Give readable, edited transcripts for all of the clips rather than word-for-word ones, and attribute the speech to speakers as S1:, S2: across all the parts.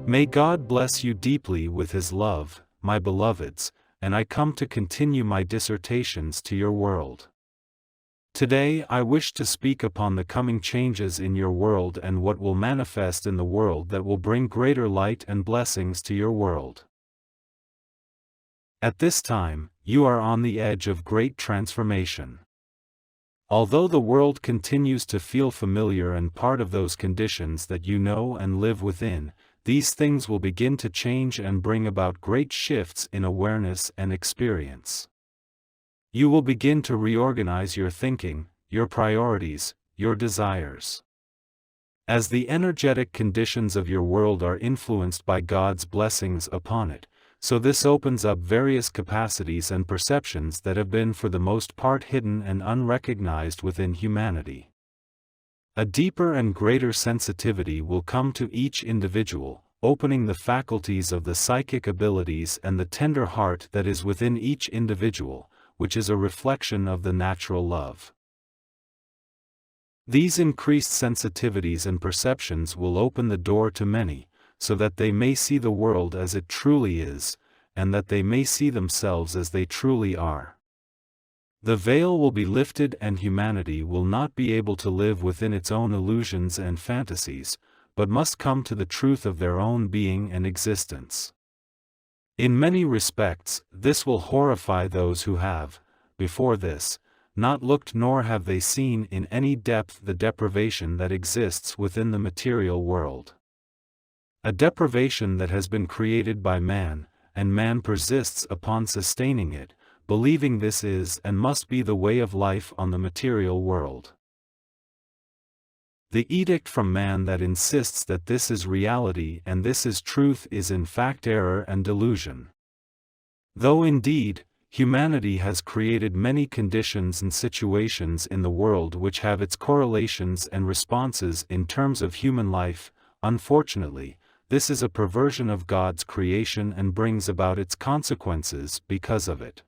S1: May God bless you deeply with His love, my beloveds, and I come to continue my dissertations to your world. Today I wish to speak upon the coming changes in your world and what will manifest in the world that will bring greater light and blessings to your world. At this time, you are on the edge of great transformation. Although the world continues to feel familiar and part of those conditions that you know and live within, these things will begin to change and bring about great shifts in awareness and experience. You will begin to reorganize your thinking, your priorities, your desires. As the energetic conditions of your world are influenced by God's blessings upon it, so this opens up various capacities and perceptions that have been for the most part hidden and unrecognized within humanity. A deeper and greater sensitivity will come to each individual, opening the faculties of the psychic abilities and the tender heart that is within each individual, which is a reflection of the natural love. These increased sensitivities and perceptions will open the door to many, so that they may see the world as it truly is, and that they may see themselves as they truly are. The veil will be lifted and humanity will not be able to live within its own illusions and fantasies, but must come to the truth of their own being and existence. In many respects, this will horrify those who have, before this, not looked nor have they seen in any depth the deprivation that exists within the material world. A deprivation that has been created by man, and man persists upon sustaining it, believing this is and must be the way of life on the material world. The edict from man that insists that this is reality and this is truth is in fact error and delusion. Though indeed, humanity has created many conditions and situations in the world which have its correlations and responses in terms of human life, unfortunately, this is a perversion of God's creation and brings about its consequences because of it.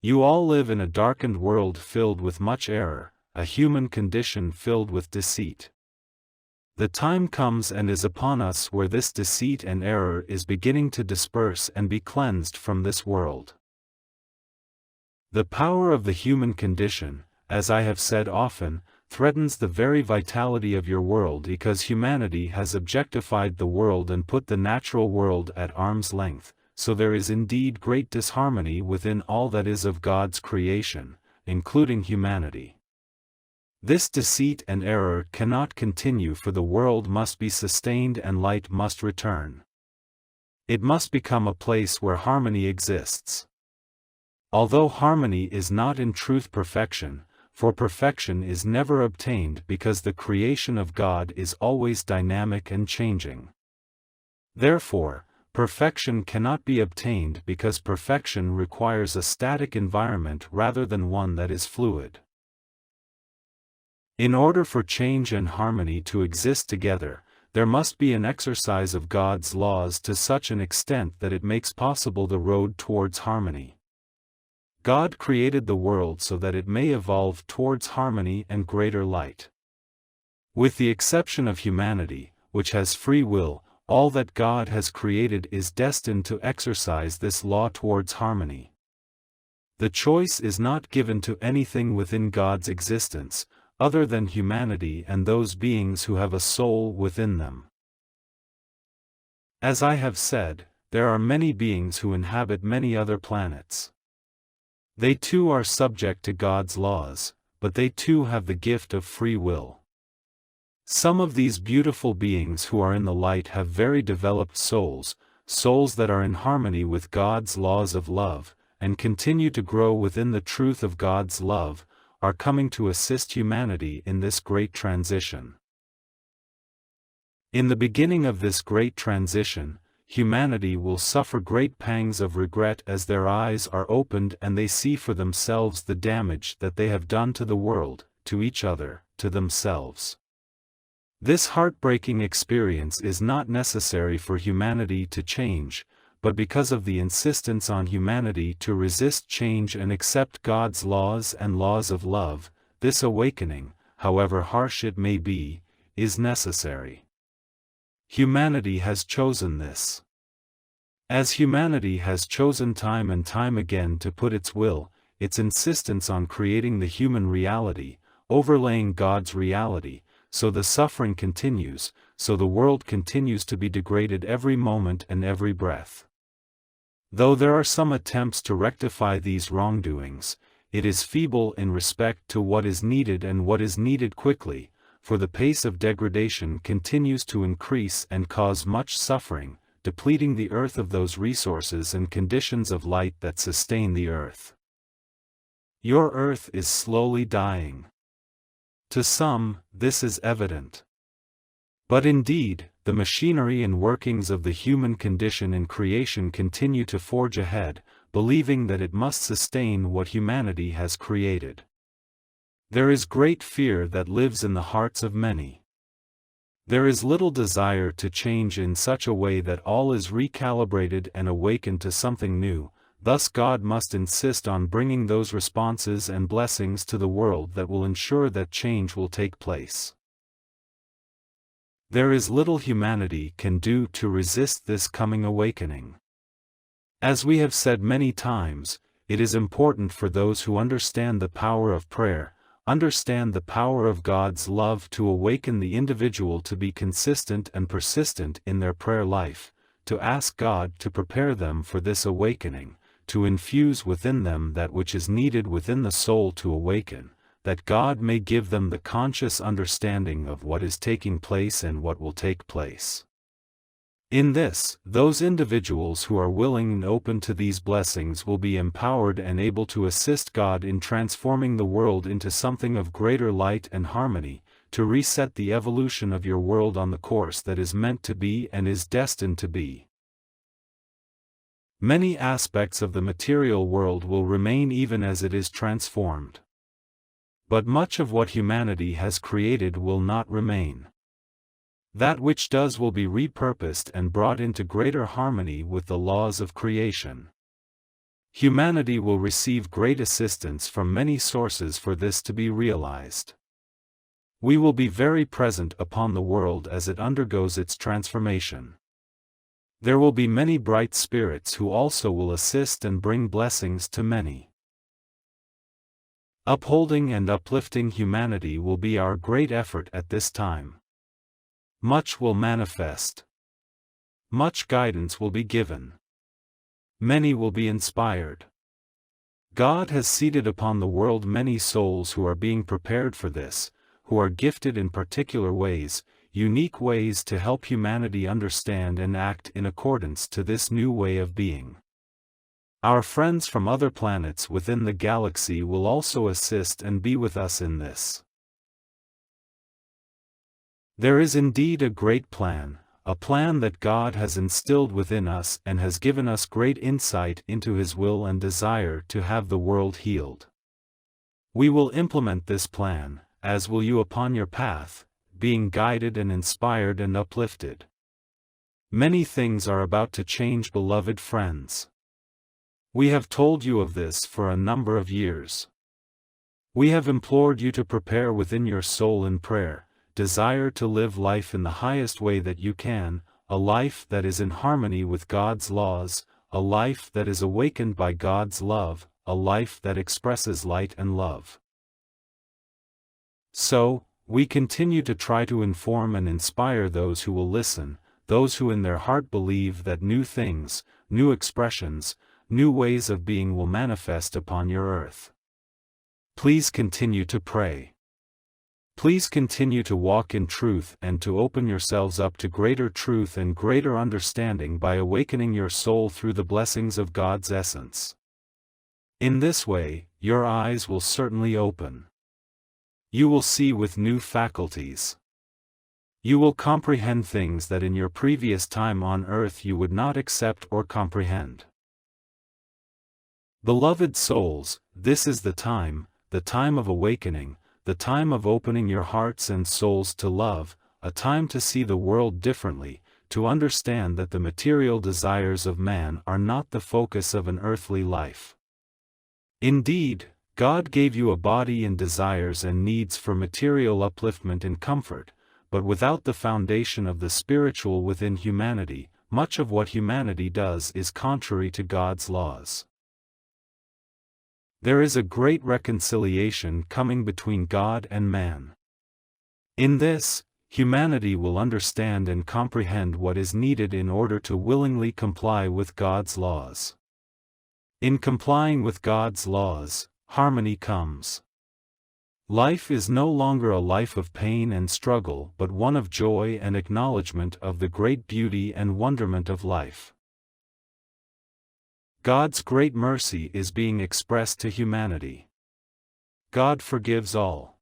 S1: You all live in a darkened world filled with much error, a human condition filled with deceit. The time comes and is upon us where this deceit and error is beginning to disperse and be cleansed from this world. The power of the human condition, as I have said often, threatens the very vitality of your world because humanity has objectified the world and put the natural world at arm's length, so there is indeed great disharmony within all that is of God's creation, including humanity. This deceit and error cannot continue, for the world must be sustained and light must return. It must become a place where harmony exists. Although harmony is not in truth perfection, for perfection is never obtained because the creation of God is always dynamic and changing. Therefore, perfection cannot be obtained because perfection requires a static environment rather than one that is fluid. In order for change and harmony to exist together, there must be an exercise of God's laws to such an extent that it makes possible the road towards harmony. God created the world so that it may evolve towards harmony and greater light. With the exception of humanity, which has free will, all that God has created is destined to exercise this law towards harmony. The choice is not given to anything within God's existence, other than humanity and those beings who have a soul within them. As I have said, there are many beings who inhabit many other planets. They too are subject to God's laws, but they too have the gift of free will. Some of these beautiful beings who are in the light have very developed souls, souls that are in harmony with God's laws of love, and continue to grow within the truth of God's love, are coming to assist humanity in this great transition. In the beginning of this great transition, humanity will suffer great pangs of regret as their eyes are opened and they see for themselves the damage that they have done to the world, to each other, to themselves. This heartbreaking experience is not necessary for humanity to change, but because of the insistence on humanity to resist change and accept God's laws and laws of love, this awakening, however harsh it may be, is necessary. Humanity has chosen this. As humanity has chosen time and time again to put its will, its insistence on creating the human reality, overlaying God's reality, so the suffering continues, so the world continues to be degraded every moment and every breath. Though there are some attempts to rectify these wrongdoings, it is feeble in respect to what is needed and what is needed quickly, for the pace of degradation continues to increase and cause much suffering, depleting the earth of those resources and conditions of light that sustain the earth. Your earth is slowly dying. To some, this is evident. But indeed, the machinery and workings of the human condition in creation continue to forge ahead, believing that it must sustain what humanity has created. There is great fear that lives in the hearts of many. There is little desire to change in such a way that all is recalibrated and awakened to something new, thus God must insist on bringing those responses and blessings to the world that will ensure that change will take place. There is little humanity can do to resist this coming awakening. As we have said many times, it is important for those who understand the power of prayer, understand the power of God's love to awaken the individual to be consistent and persistent in their prayer life, to ask God to prepare them for this awakening, to infuse within them that which is needed within the soul to awaken, that God may give them the conscious understanding of what is taking place and what will take place. In this, those individuals who are willing and open to these blessings will be empowered and able to assist God in transforming the world into something of greater light and harmony, to reset the evolution of your world on the course that is meant to be and is destined to be. Many aspects of the material world will remain even as it is transformed. But much of what humanity has created will not remain. That which does will be repurposed and brought into greater harmony with the laws of creation. Humanity will receive great assistance from many sources for this to be realized. We will be very present upon the world as it undergoes its transformation. There will be many bright spirits who also will assist and bring blessings to many. Upholding and uplifting humanity will be our great effort at this time. Much will manifest. Much guidance will be given. Many will be inspired. God has seated upon the world many souls who are being prepared for this, who are gifted in particular ways, unique ways to help humanity understand and act in accordance to this new way of being. Our friends from other planets within the galaxy will also assist and be with us in this. There is indeed a great plan, a plan that God has instilled within us and has given us great insight into His will and desire to have the world healed. We will implement this plan, as will you upon your path, being guided and inspired and uplifted. Many things are about to change, beloved friends. We have told you of this for a number of years. We have implored you to prepare within your soul in prayer, desire to live life in the highest way that you can, a life that is in harmony with God's laws, a life that is awakened by God's love, a life that expresses light and love. So, we continue to try to inform and inspire those who will listen, those who in their heart believe that new things, new expressions, new ways of being will manifest upon your earth. Please continue to pray. Please continue to walk in truth and to open yourselves up to greater truth and greater understanding by awakening your soul through the blessings of God's essence. In this way, your eyes will certainly open. You will see with new faculties. You will comprehend things that in your previous time on earth you would not accept or comprehend. Beloved souls, this is the time of awakening, the time of opening your hearts and souls to love, a time to see the world differently, to understand that the material desires of man are not the focus of an earthly life. Indeed, God gave you a body and desires and needs for material upliftment and comfort, but without the foundation of the spiritual within humanity, much of what humanity does is contrary to God's laws. There is a great reconciliation coming between God and man. In this, humanity will understand and comprehend what is needed in order to willingly comply with God's laws. In complying with God's laws, harmony comes. Life is no longer a life of pain and struggle but one of joy and acknowledgement of the great beauty and wonderment of life. God's great mercy is being expressed to humanity. God forgives all.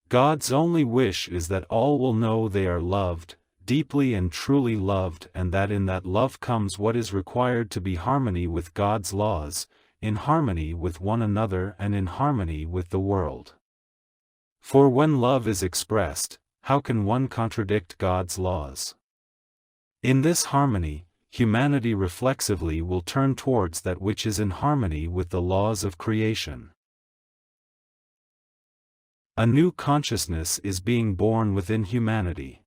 S1: God's only wish is that all will know they are loved, deeply and truly loved, and that in that love comes what is required to be harmony with God's laws, in harmony with one another and in harmony with the world. For when love is expressed, how can one contradict God's laws? In this harmony, humanity reflexively will turn towards that which is in harmony with the laws of creation. A new consciousness is being born within humanity.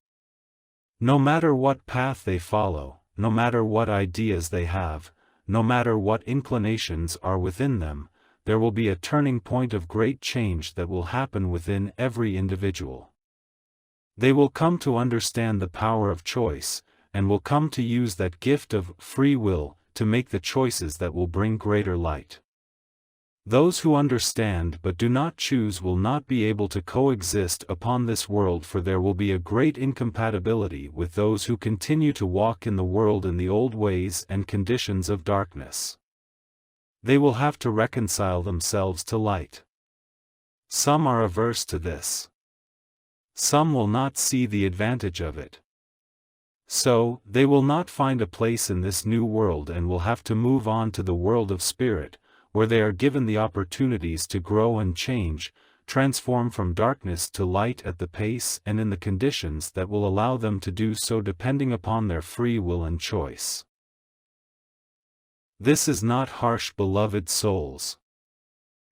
S1: No matter what path they follow, no matter what ideas they have, no matter what inclinations are within them, there will be a turning point of great change that will happen within every individual. They will come to understand the power of choice, and will come to use that gift of free will to make the choices that will bring greater light. Those who understand but do not choose will not be able to coexist upon this world, for there will be a great incompatibility with those who continue to walk in the world in the old ways and conditions of darkness. They will have to reconcile themselves to light. Some are averse to this. Some will not see the advantage of it. So, they will not find a place in this new world and will have to move on to the world of spirit, where they are given the opportunities to grow and change, transform from darkness to light at the pace and in the conditions that will allow them to do so, depending upon their free will and choice. This is not harsh, beloved souls.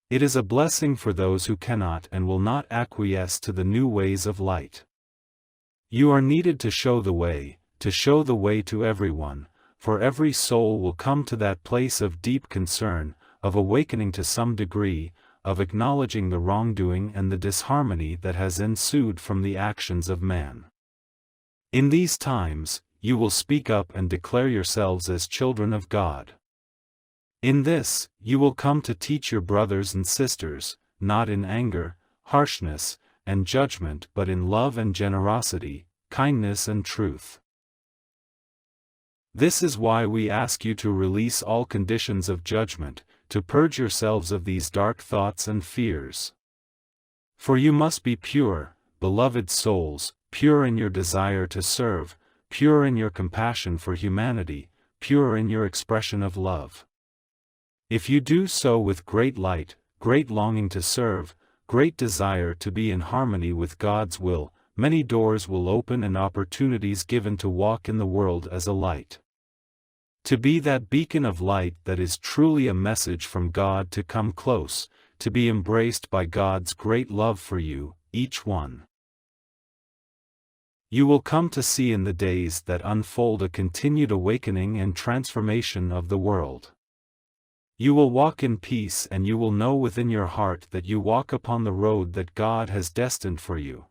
S1: It is a blessing for those who cannot and will not acquiesce to the new ways of light. You are needed to show the way to everyone, for every soul will come to that place of deep concern, of awakening to some degree, of acknowledging the wrongdoing and the disharmony that has ensued from the actions of man. In these times, you will speak up and declare yourselves as children of God. In this, you will come to teach your brothers and sisters, not in anger, harshness, and judgment, but in love and generosity, kindness and truth. This is why we ask you to release all conditions of judgment, to purge yourselves of these dark thoughts and fears. For you must be pure, beloved souls, pure in your desire to serve, pure in your compassion for humanity, pure in your expression of love. If you do so with great light, great longing to serve, great desire to be in harmony with God's will, many doors will open and opportunities given to walk in the world as a light. To be that beacon of light that is truly a message from God, to come close, to be embraced by God's great love for you, each one. You will come to see in the days that unfold a continued awakening and transformation of the world. You will walk in peace, and you will know within your heart that you walk upon the road that God has destined for you.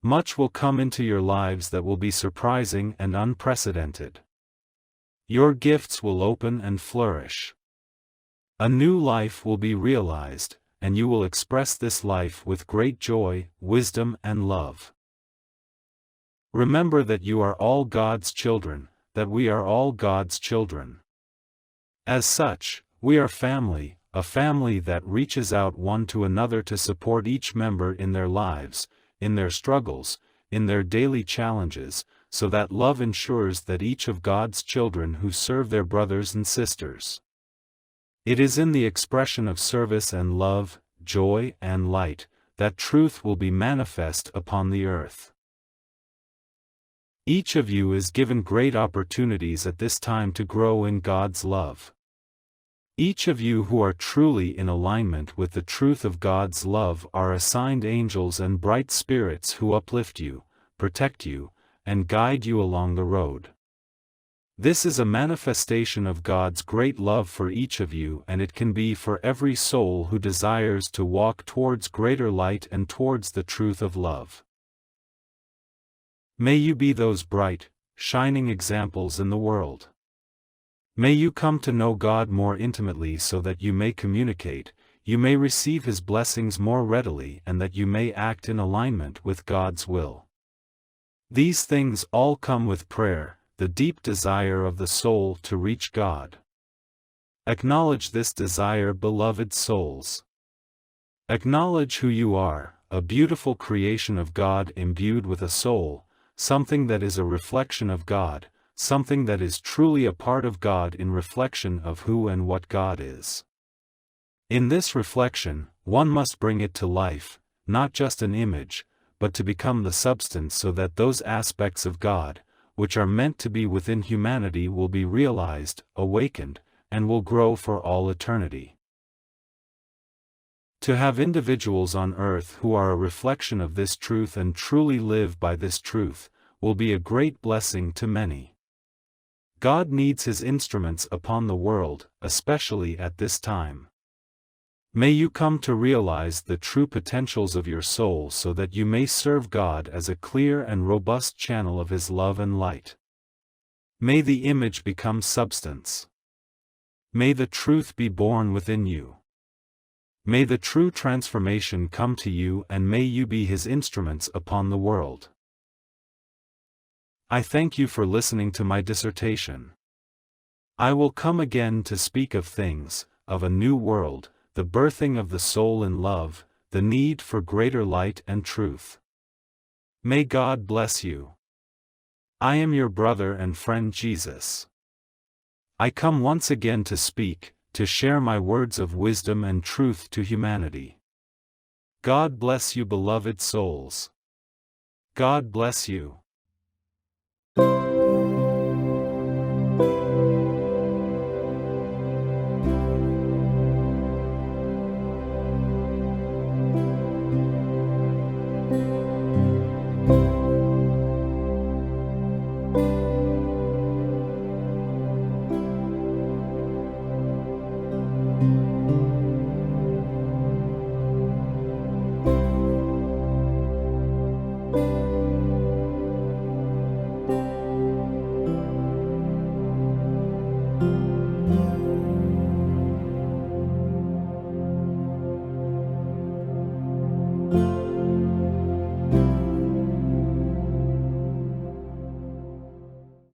S1: Much will come into your lives that will be surprising and unprecedented. Your gifts will open and flourish. A new life will be realized, and you will express this life with great joy, wisdom, and love. Remember that you are all God's children, that we are all God's children. As such, we are family, a family that reaches out one to another to support each member in their lives, in their struggles, in their daily challenges, so that love ensures that each of God's children who serve their brothers and sisters. It is in the expression of service and love, joy and light, that truth will be manifest upon the earth. Each of you is given great opportunities at this time to grow in God's love. Each of you who are truly in alignment with the truth of God's love are assigned angels and bright spirits who uplift you, protect you, and guide you along the road. This is a manifestation of God's great love for each of you, and it can be for every soul who desires to walk towards greater light and towards the truth of love. May you be those bright, shining examples in the world. May you come to know God more intimately so that you may communicate, you may receive His blessings more readily, and that you may act in alignment with God's will. These things all come with prayer, the deep desire of the soul to reach God. Acknowledge this desire, beloved souls. Acknowledge who you are, a beautiful creation of God imbued with a soul, something that is a reflection of God, something that is truly a part of God in reflection of who and what God is. In this reflection, one must bring it to life, not just an image, but to become the substance, so that those aspects of God, which are meant to be within humanity, will be realized, awakened, and will grow for all eternity. To have individuals on earth who are a reflection of this truth and truly live by this truth, will be a great blessing to many. God needs His instruments upon the world, especially at this time. May you come to realize the true potentials of your soul so that you may serve God as a clear and robust channel of His love and light. May the image become substance. May the truth be born within you. May the true transformation come to you, and may you be His instruments upon the world. I thank you for listening to my dissertation. I will come again to speak of things, of a new world, the birthing of the soul in love, the need for greater light and truth. May God bless you. I am your brother and friend Jesus. I come once again to speak, to share my words of wisdom and truth to humanity. God bless you, beloved souls. God bless you.